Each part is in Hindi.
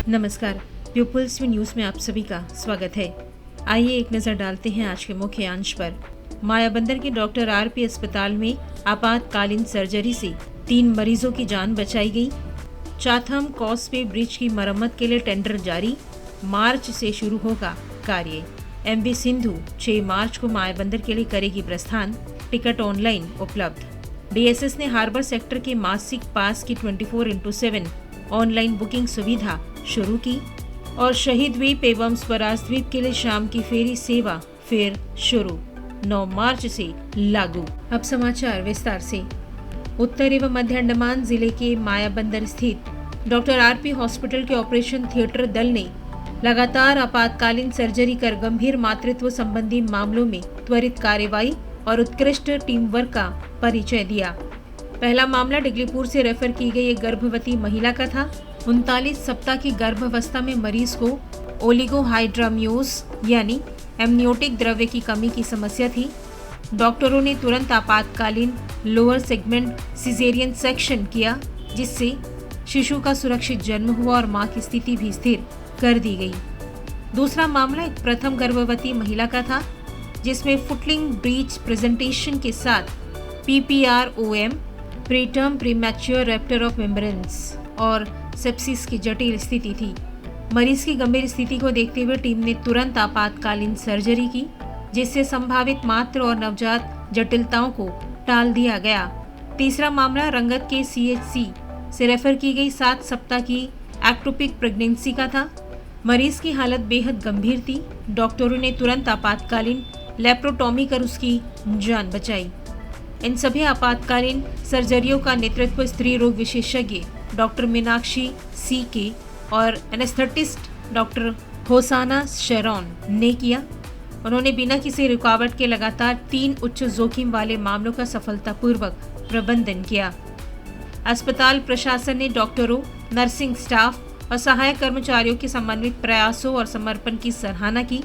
नमस्कार, पीपुल्स न्यूज में आप सभी का स्वागत है। आइए एक नजर डालते हैं आज के मुख्य अंश पर। मायाबंदर के डॉक्टर आरपी अस्पताल में आपातकालीन सर्जरी से 3 मरीजों की जान बचाई गई। चाथम कॉसवे ब्रिज की मरम्मत के लिए टेंडर जारी, मार्च से शुरू होगा कार्य। एमवी सिंधु 6 मार्च को मायाबंदर के लिए करेगी प्रस्थान, टिकट ऑनलाइन उपलब्ध। डीएसएस ने हार्बर सेक्टर के मासिक पास की 24/7 ऑनलाइन बुकिंग सुविधा शुरू की और शहीद द्वीप एवं स्वराज द्वीप के लिए शाम की फेरी सेवा फिर शुरू, 9 मार्च से लागू। अब समाचार विस्तार से। उत्तर एवं मध्य अंडमान जिले के मायाबंदर स्थित डॉक्टर आरपी हॉस्पिटल के ऑपरेशन थिएटर दल ने लगातार आपातकालीन सर्जरी कर गंभीर मातृत्व संबंधी मामलों में त्वरित कार्रवाई और उत्कृष्ट टीम वर्क का परिचय दिया। पहला मामला डिगलीपुर से रेफर की गई एक गर्भवती महिला का था। 39 सप्ताह की गर्भावस्था में मरीज को ओलिगोहाइड्रामियोस यानी एमनियोटिक द्रव्य की कमी की समस्या थी। डॉक्टरों ने तुरंत आपातकालीन लोअर सेगमेंट सिजेरियन सेक्शन किया, जिससे शिशु का सुरक्षित जन्म हुआ और मां की स्थिति भी स्थिर कर दी गई। दूसरा मामला एक प्रथम गर्भवती महिला का था, जिसमें फुटलिंग ब्रीच प्रेजेंटेशन के साथ PPROM preterm premature Raptor of membranes और सेप्सिस की जटिल स्थिति थी। मरीज की गंभीर स्थिति को देखते हुए टीम ने तुरंत आपातकालीन सर्जरी की, जिससे संभावित मातृ और नवजात जटिलताओं को टाल दिया गया। तीसरा मामला रंगत के CHC से रेफर की गई 7 सप्ताह की एक्टोपिक प्रेगनेंसी का था। मरीज की हालत बेहद गंभीर थी। डॉक्टरों ने तुरंत आपातकालीन लेप्रोटॉमी कर उसकी जान बचाई। इन सभी आपातकालीन सर्जरियों का नेतृत्व स्त्री रोग विशेषज्ञ डॉक्टर मीनाक्षी CK और एनेस्थेटिस्ट डॉक्टर होसाना शेरॉन ने किया। उन्होंने बिना किसी रुकावट के लगातार 3 उच्च जोखिम वाले मामलों का सफलतापूर्वक प्रबंधन किया। अस्पताल प्रशासन ने डॉक्टरों, नर्सिंग स्टाफ और सहायक कर्मचारियों के समन्वित प्रयासों और समर्पण की सराहना की।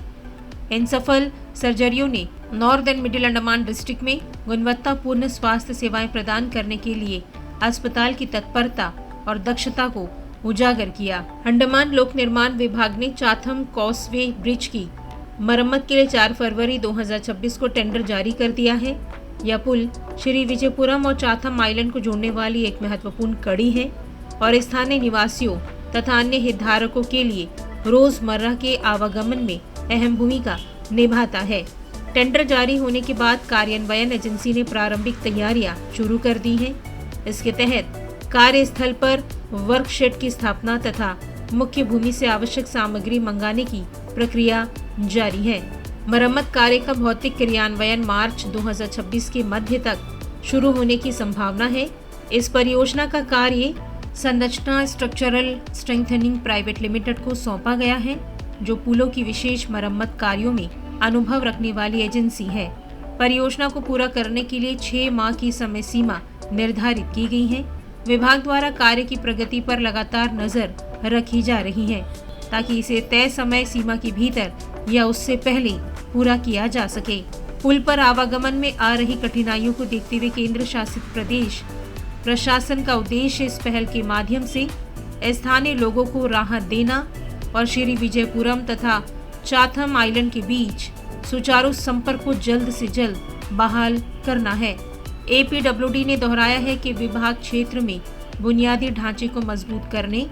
इन सफल सर्जरियों ने north and middle Andaman district में गुणवत्तापूर्ण स्वास्थ्य सेवाएं प्रदान करने के लिए अस्पताल की तत्परता और दक्षता को उजागर किया। अंडमान लोक निर्माण विभाग ने चाथम कॉसवे ब्रिज की मरम्मत के लिए 4 फरवरी 2026 को टेंडर जारी कर दिया है। यह पुल श्री विजयपुरम और चाथम आइलैंड को जोड़ने वाली एक महत्वपूर्ण कड़ी है और स्थानीय निवासियों तथा अन्य हितधारकों के लिए रोजमर्रा के आवागमन में अहम भूमिका निभाता है। टेंडर जारी होने के बाद कार्यान्वयन एजेंसी ने प्रारंभिक तैयारियां शुरू कर दी हैं। इसके तहत कार्यस्थल पर वर्कशेड की स्थापना तथा मुख्य भूमि से आवश्यक सामग्री मंगाने की प्रक्रिया जारी है। मरम्मत कार्य का भौतिक क्रियान्वयन मार्च 2026 के मध्य तक शुरू होने की संभावना है। इस परियोजना का कार्य संरचना स्ट्रक्चरल स्ट्रेंथनिंग प्राइवेट लिमिटेड को सौंपा गया है, जो पुलों की विशेष मरम्मत कार्यों में अनुभव रखने वाली एजेंसी है। परियोजना को पूरा करने के लिए 6 माह की समय सीमा निर्धारित की गई है। विभाग द्वारा कार्य की प्रगति पर लगातार नजर रखी जा रही है, ताकि इसे तय समय सीमा के भीतर या उससे पहले पूरा किया जा सके। पुल पर आवागमन में आ रही कठिनाइयों को देखते हुए केंद्र शासित प्रदेश प्रशासन का उद्देश्य इस पहल के माध्यम से स्थानीय लोगों को राहत देना और श्री विजयपुरम तथा चाथम आइलैंड के बीच सुचारू संपर्क को जल्द से जल्द बहाल करना है। APWD ने दोहराया है कि विभाग क्षेत्र में बुनियादी ढांचे को मजबूत करने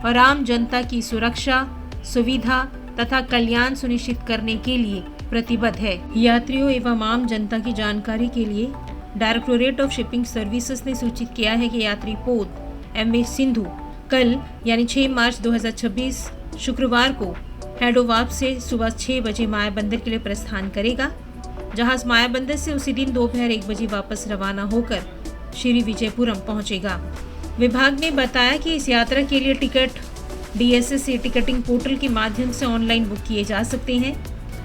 और आम जनता की सुरक्षा, सुविधा तथा कल्याण सुनिश्चित करने के लिए प्रतिबद्ध है। यात्रियों एवं आम जनता की जानकारी के लिए डायरेक्टोरेट ऑफ शिपिंग सर्विसेज ने सूचित किया है कि यात्री पोत MV सिंधु कल यानी 6 मार्च 2026 शुक्रवार को हेडोवाप से सुबह 6 बजे मायाबंदर के लिए प्रस्थान करेगा। जहाज मायाबंदर से उसी दिन दोपहर 1 बजे वापस रवाना होकर श्री विजयपुरम पहुंचेगा। विभाग ने बताया कि इस यात्रा के लिए टिकट DSS से टिकटिंग पोर्टल के माध्यम से ऑनलाइन बुक किए जा सकते हैं।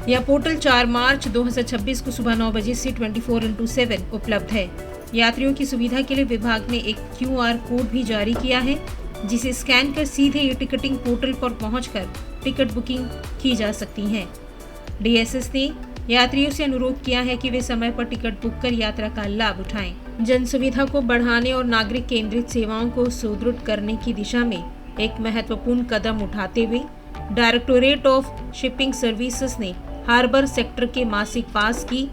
यह पोर्टल 4 मार्च 2026 को सुबह 9 बजे से 24/7 उपलब्ध है। यात्रियों की सुविधा के लिए विभाग ने एक QR कोड भी जारी किया है, जिसे स्कैन कर सीधे ये टिकटिंग पोर्टल पर पहुंचकर टिकट बुकिंग की जा सकती है। DSS ने यात्रियों से अनुरोध किया है कि वे समय पर टिकट बुक कर यात्रा का लाभ उठाएं। जन सुविधा को बढ़ाने और नागरिक केंद्रित सेवाओं को सुदृढ़ करने की दिशा में एक महत्वपूर्ण कदम उठाते हुए डायरेक्टोरेट ऑफ शिपिंग सर्विसेज ने हार्बर सेक्टर के मासिक पास की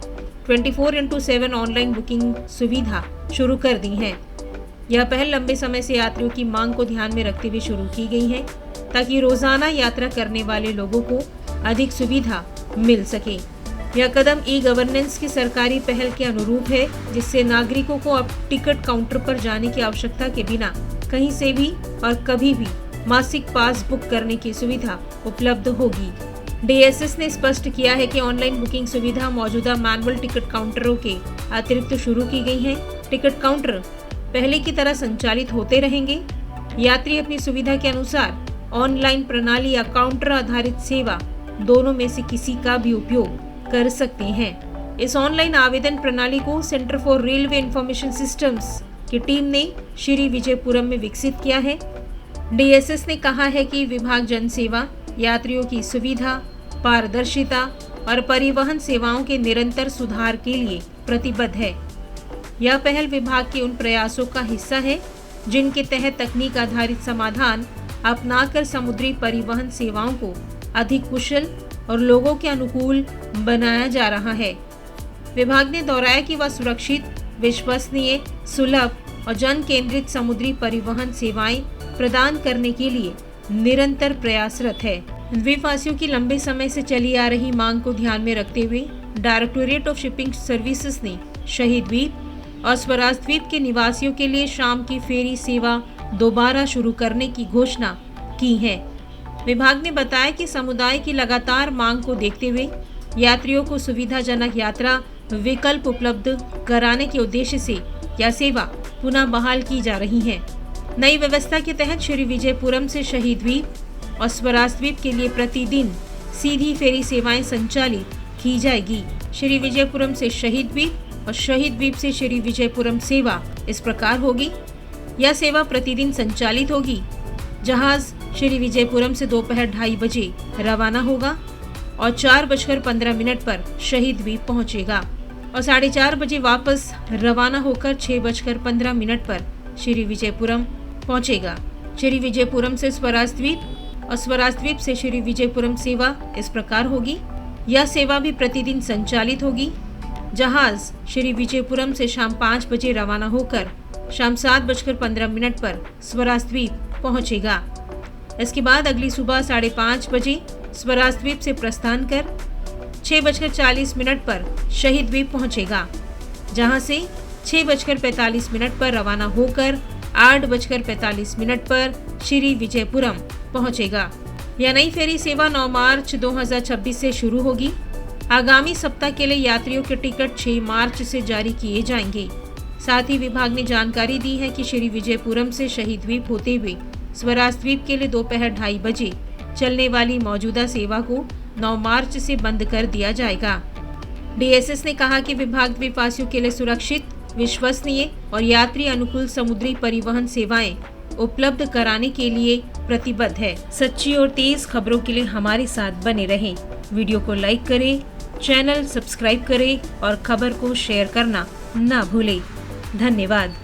24/7 ऑनलाइन बुकिंग सुविधा शुरू कर दी है। यह पहल लंबे समय से यात्रियों की मांग को ध्यान में रखते हुए शुरू की गई है, ताकि रोजाना यात्रा करने वाले लोगों को अधिक सुविधा मिल सके। यह कदम ई गवर्नेंस की सरकारी पहल के अनुरूप है, जिससे नागरिकों को अब टिकट काउंटर पर जाने की आवश्यकता के बिना कहीं से भी और कभी भी मासिक पास बुक करने की सुविधा उपलब्ध होगी। DSS ने स्पष्ट किया है कि ऑनलाइन बुकिंग सुविधा मौजूदा मैनुअल टिकट काउंटरों के अतिरिक्त शुरू की गई है। टिकट काउंटर पहले की तरह संचालित होते रहेंगे। यात्री अपनी सुविधा के अनुसार ऑनलाइन प्रणाली या काउंटर आधारित सेवा दोनों में से किसी का भी उपयोग कर सकते हैं। इस ऑनलाइन आवेदन प्रणाली को centre for railway information systems की टीम ने श्री विजयपुरम में विकसित किया है। DSS ने कहा है कि विभाग जन सेवा, यात्रियों की सुविधा, पारदर्शिता और परिवहन सेवाओं के निरंतर सुधार के लिए प्रतिबद्ध है। यह पहल विभाग के उन प्रयासों का हिस्सा है जिनके तहत तकनीक आधारित समाधान अपनाकर समुद्री परिवहन सेवाओं को अधिक कुशल और लोगों के अनुकूल बनाया जा रहा है। विभाग ने दोहराया कि वह सुरक्षित, विश्वसनीय, सुलभ और जन केंद्रित समुद्री परिवहन सेवाएं प्रदान करने के लिए निरंतर प्रयासरत है। द्वीपवासियों की लंबे समय से चली आ रही मांग को ध्यान में रखते हुए डायरेक्टोरेट ऑफ शिपिंग सर्विसेज ने शहीद द्वीप और स्वराज द्वीप के निवासियों के लिए शाम की फेरी सेवा दोबारा शुरू करने की घोषणा की है। विभाग ने बताया कि समुदाय की लगातार मांग को देखते हुए यात्रियों को सुविधाजनक यात्रा विकल्प उपलब्ध कराने के उद्देश्य से यह सेवा पुनः बहाल की जा रही है। नई व्यवस्था के तहत श्री विजयपुरम से शहीद द्वीप और स्वराज द्वीप के लिए प्रतिदिन सीधी फेरी सेवाएं संचालित की जाएगी। श्री विजयपुरम से शहीद द्वीप और शहीद द्वीप से श्री विजयपुरम सेवा इस प्रकार होगी। यह सेवा प्रतिदिन संचालित होगी। जहाज श्री विजयपुरम से दोपहर 2:30 बजे रवाना होगा और 4:15 पर शहीद द्वीप पहुंचेगा और 4:30 बजे वापस रवाना होकर 6:15 पर श्री विजयपुरम पहुंचेगा। श्री विजयपुरम से स्वराज द्वीप और स्वराज द्वीप से श्री विजयपुरम सेवा इस प्रकार होगी। यह सेवा भी प्रतिदिन संचालित होगी। जहाज श्री विजयपुरम से शाम 5 बजे रवाना होकर शाम 7:15 पर स्वराज द्वीप पहुंचेगा। इसके बाद अगली सुबह 5:30 बजे स्वराज द्वीप से प्रस्थान कर 6:40 पर शहीद द्वीप पहुंचेगा, जहां से 6:45 पर रवाना होकर 8:45 पर श्री विजयपुरम पहुंचेगा। यह नई फेरी सेवा 9 मार्च 2026 से शुरू होगी। आगामी सप्ताह के लिए यात्रियों के टिकट 6 मार्च से जारी किए जाएंगे। साथ ही विभाग ने जानकारी दी है कि श्री विजयपुरम से शहीद द्वीप होते हुए स्वराज द्वीप के लिए दोपहर 2:30 बजे चलने वाली मौजूदा सेवा को 9 मार्च से बंद कर दिया जाएगा। DSS ने कहा कि विभाग द्वीपवासियों के लिए सुरक्षित, विश्वसनीय और यात्री अनुकूल समुद्री परिवहन सेवाएं उपलब्ध कराने के लिए प्रतिबद्ध है। सच्ची और तेज खबरों के लिए हमारे साथ बने रहें। वीडियो को लाइक करें, चैनल सब्सक्राइब करें और खबर को शेयर करना ना भूलें। धन्यवाद।